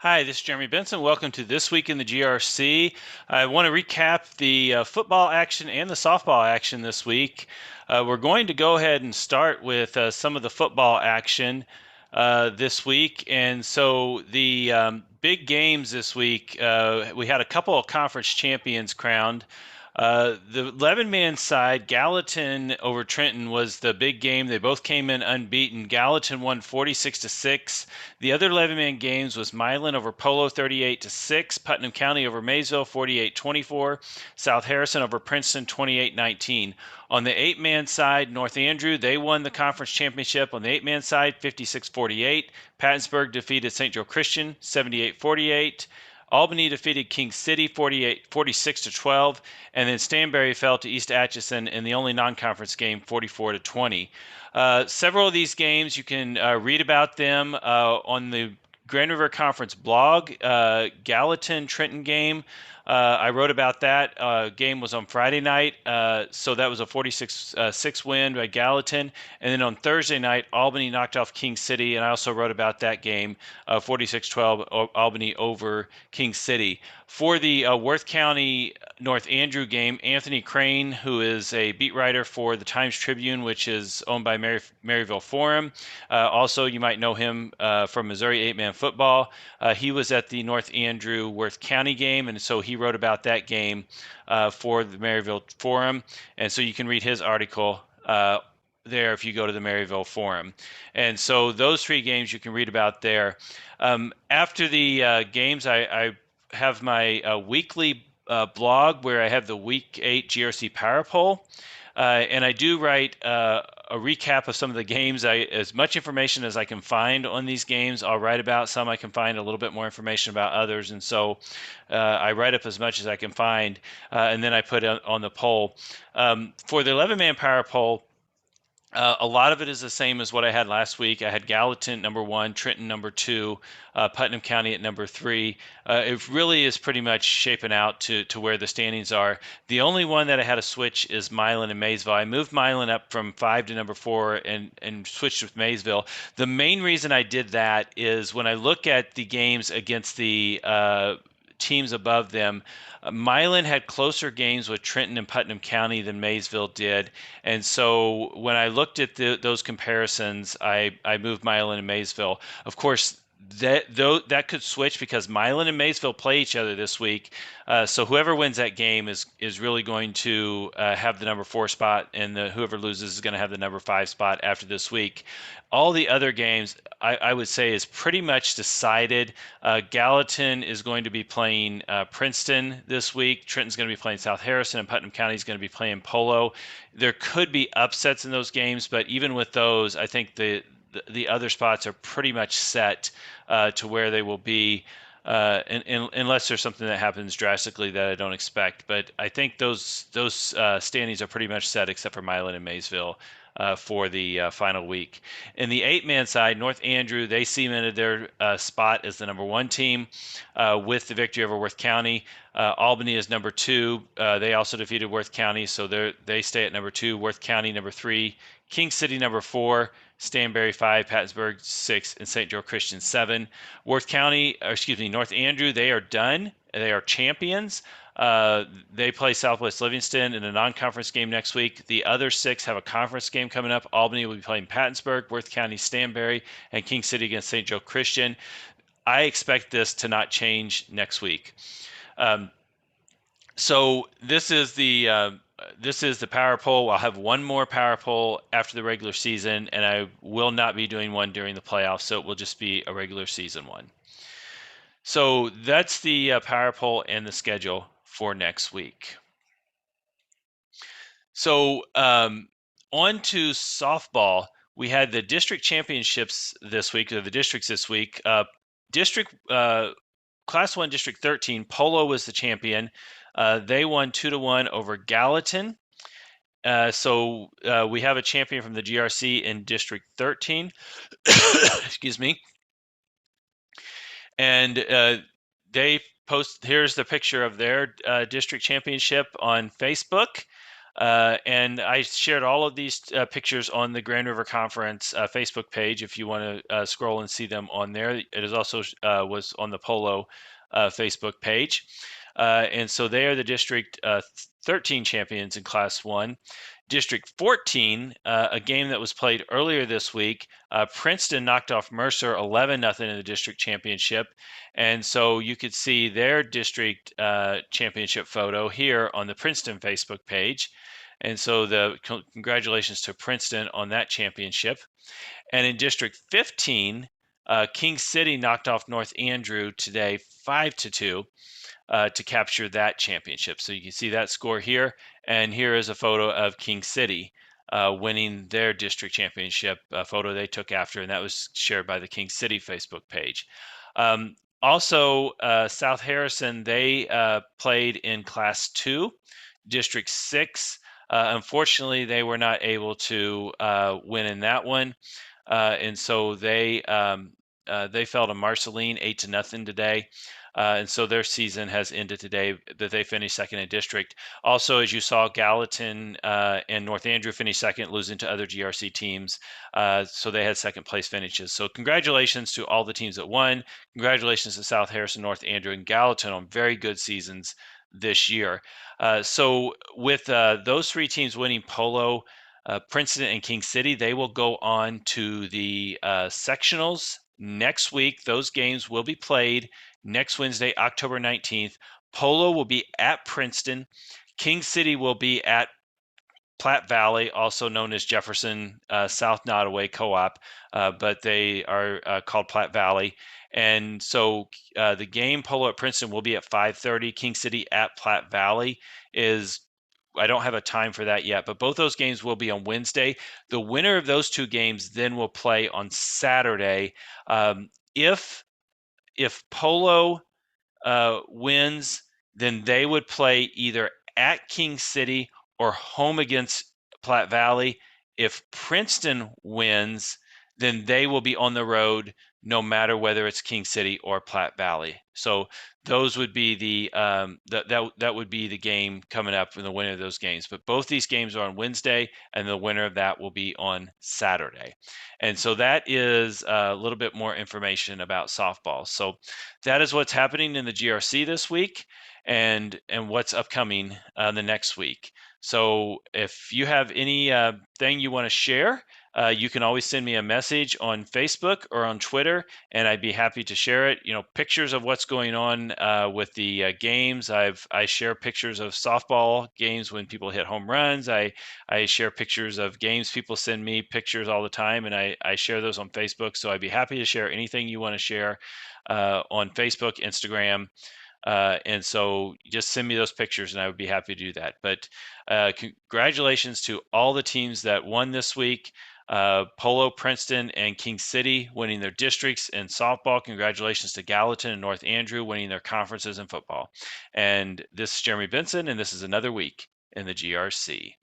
Hi, this is Jeremy Benson. Welcome to This Week in the GRC. I want to recap the football action and the softball action this week. We're going to go ahead and start with some of the football action this week. And so the big games this week, we had a couple of conference champions crowned. The 11-man side, Gallatin over Trenton, was the big game. They both came in unbeaten. Gallatin won 46-6. The other 11-man games was Milan over Polo 38-6, Putnam County over Maysville 48-24, South Harrison over Princeton 28-19. On the 8-man side, North Andrew, they won the conference championship. On the 8-man side, 56-48. Pattonsburg defeated St. Joe Christian 78-48. Albany defeated King City 46-12, and then Stanberry fell to East Atchison in the only non-conference game 44-20. Several of these games, you can read about them on the Grand River Conference blog. Gallatin Trenton game, I wrote about that. Game was on Friday night, so that was a 46-6 win by Gallatin. And then on Thursday night, Albany knocked off King City, and I also wrote about that game, 46-12, Albany over King City. For the Worth County North Andrew game, Anthony Crane, who is a beat writer for the Times Tribune, which is owned by Maryville Forum. Also, you might know him from Missouri 8-Man football. He was at the North Andrew Worth County game, and so he wrote about that game for the Maryville Forum. And so you can read his article there if you go to the Maryville Forum. And so those three games you can read about there. After the games, I have my weekly blog where I have the Week 8 GRC Power Poll. And I do write a recap of some of the games. As much information as I can find on these games, I'll write about. Some I can find a little bit more information about others. And so I write up as much as I can find, and then I put it on the poll. For the 11-man Power Poll, a lot of it is the same as what I had last week. I had Gallatin number 1, Trenton number 2, Putnam County at number 3. It really is pretty much shaping out to where the standings are. The only one that I had to switch is Milan and Maysville. I moved Milan up from 5 to number 4 and switched with Maysville. The main reason I did that is when I look at the games against the teams above them, Milan had closer games with Trenton and Putnam County than Maysville did. And so when I looked at those comparisons, I moved Milan and Maysville. Of course, that could switch because Milan and Maysville play each other this week. So whoever wins that game is really going to have the number 4 spot, and whoever loses is going to have the number 5 spot after this week. All the other games, I would say, is pretty much decided. Gallatin is going to be playing Princeton this week. Trenton's going to be playing South Harrison, and Putnam County is going to be playing Polo. There could be upsets in those games, but even with those, I think the other spots are pretty much set to where they will be, unless there's something that happens drastically that I don't expect. But I think those standings are pretty much set, except for Milan and Maysville. For the final week. In the 8-man side, North Andrew, they cemented their spot as the number 1 team with the victory over Worth County. Albany is number 2. They also defeated Worth County, so they stay at number 2. Worth County number 3. King City number 4. Stanberry 5, Pattonsburg 6, and St. Joe Christian 7. North Andrew, they are done. They are champions. They play Southwest Livingston in a non-conference game next week. The other 6 have a conference game coming up. Albany will be playing Pattonsburg, Worth County, Stanberry, and King City against St. Joe Christian. I expect this to not change next week. So this is the power poll. I'll have one more power poll after the regular season, and I will not be doing one during the playoffs, so it will just be a regular season one. So that's the power poll and the schedule for next week. So on to softball. We had the district championships this week, or the districts this week. Class 1 District 13, Polo was the champion. They won 2-1 over Gallatin. So we have a champion from the GRC in District 13. Excuse me. And they here's the picture of their district championship on Facebook. And I shared all of these pictures on the Grand River Conference Facebook page. If you want to scroll and see them on there, it is also was on the Polo Facebook page. And so they are the District 13 champions in Class 1. District 14, a game that was played earlier this week, Princeton knocked off Mercer 11-0 in the district championship. And so you could see their district championship photo here on the Princeton Facebook page. And so congratulations to Princeton on that championship. And in District 15, King City knocked off North Andrew today 5-2 to capture that championship. So you can see that score here. And here is a photo of King City winning their district championship, a photo they took after, and that was shared by the King City Facebook page. Also, South Harrison, they played in Class 2, District 6. Unfortunately, they were not able to win in that one. And so they fell to Marceline 8-0 today. And so their season has ended today, that they finished second in district. Also, as you saw, Gallatin and North Andrew finished second, losing to other GRC teams. So they had second place finishes. So congratulations to all the teams that won. Congratulations to South Harrison, North Andrew, and Gallatin on very good seasons this year. So with those three teams winning Polo, Princeton and King City, they will go on to the sectionals next week. Those games will be played next Wednesday, October 19th. Polo will be at Princeton. King City will be at Platte Valley, also known as Jefferson South Nottoway Co-op, but they are called Platte Valley. And so the game Polo at Princeton will be at 5:30. King City at Platte Valley I don't have a time for that yet, but both those games will be on Wednesday. The winner of those two games then will play on Saturday. If Polo wins, then they would play either at King City or home against Platte Valley. If Princeton wins, then they will be on the road no matter whether it's King City or Platte Valley. So those would be that would be the game coming up for the winner of those games. But both these games are on Wednesday, and the winner of that will be on Saturday. And so that is a little bit more information about softball. So that is what's happening in the GRC this week, and what's upcoming the next week. So if you have any thing you want to share, you can always send me a message on Facebook or on Twitter, and I'd be happy to share it. Pictures of what's going on with the games. I share pictures of softball games when people hit home runs. I share pictures of games. People send me pictures all the time, and I share those on Facebook. So I'd be happy to share anything you want to share on Facebook, Instagram. And so just send me those pictures and I would be happy to do that. But congratulations to all the teams that won this week. Polo, Princeton, and King City winning their districts in softball. Congratulations to Gallatin and North Andrew winning their conferences in football. And this is Jeremy Benson, and this is another week in the GRC.